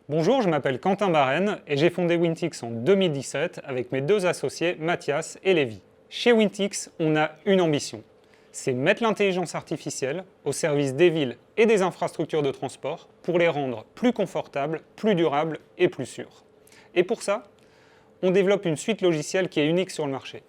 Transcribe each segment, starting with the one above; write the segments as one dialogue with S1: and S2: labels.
S1: Bonjour, je m'appelle Quentin Barène et j'ai fondé Wintix en 2017 avec mes deux associés Mathias et Lévi. Chez Wintix, on a une ambition, c'est mettre l'intelligence artificielle au service des villes et des infrastructures de transport pour les rendre plus confortables, plus durables et plus sûres. Et pour ça, on développe une suite logicielle qui est unique sur le marché.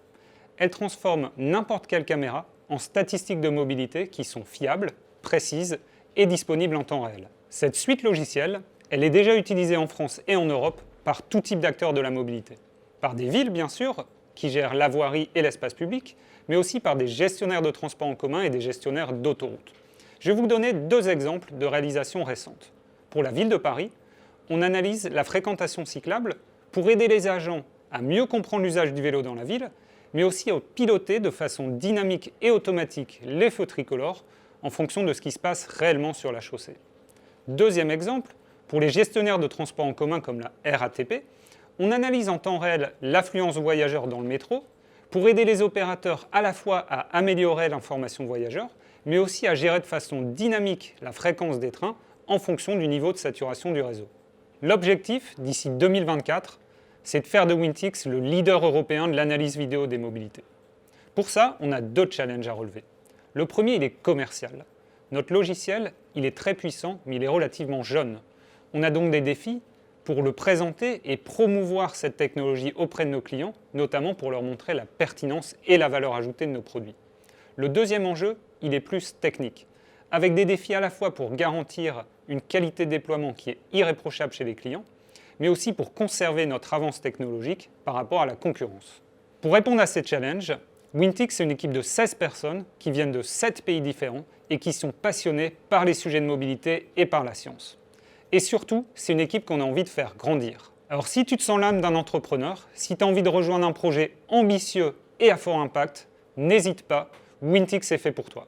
S1: Elle transforme n'importe quelle caméra en statistiques de mobilité qui sont fiables, précises et disponibles en temps réel. Cette suite logicielle, elle est déjà utilisée en France et en Europe par tout type d'acteurs de la mobilité. Par des villes, bien sûr, qui gèrent la voirie et l'espace public, mais aussi par des gestionnaires de transport en commun et des gestionnaires d'autoroutes. Je vais vous donner deux exemples de réalisations récentes. Pour la ville de Paris, on analyse la fréquentation cyclable pour aider les agents à mieux comprendre l'usage du vélo dans la ville, mais aussi à piloter de façon dynamique et automatique les feux tricolores en fonction de ce qui se passe réellement sur la chaussée. Deuxième exemple, pour les gestionnaires de transport en commun comme la RATP, on analyse en temps réel l'affluence voyageurs dans le métro pour aider les opérateurs à la fois à améliorer l'information voyageurs, mais aussi à gérer de façon dynamique la fréquence des trains en fonction du niveau de saturation du réseau. L'objectif, d'ici 2024, c'est de faire de Wintix le leader européen de l'analyse vidéo des mobilités. Pour ça, on a deux challenges à relever. Le premier, il est commercial. Notre logiciel, il est très puissant, mais il est relativement jeune. On a donc des défis pour le présenter et promouvoir cette technologie auprès de nos clients, notamment pour leur montrer la pertinence et la valeur ajoutée de nos produits. Le deuxième enjeu, il est plus technique, avec des défis à la fois pour garantir une qualité de déploiement qui est irréprochable chez les clients, mais aussi pour conserver notre avance technologique par rapport à la concurrence. Pour répondre à ces challenges, Wintix, c'est une équipe de 16 personnes qui viennent de 7 pays différents et qui sont passionnées par les sujets de mobilité et par la science. Et surtout, c'est une équipe qu'on a envie de faire grandir. Alors si tu te sens l'âme d'un entrepreneur, si tu as envie de rejoindre un projet ambitieux et à fort impact, n'hésite pas, Wintix est fait pour toi.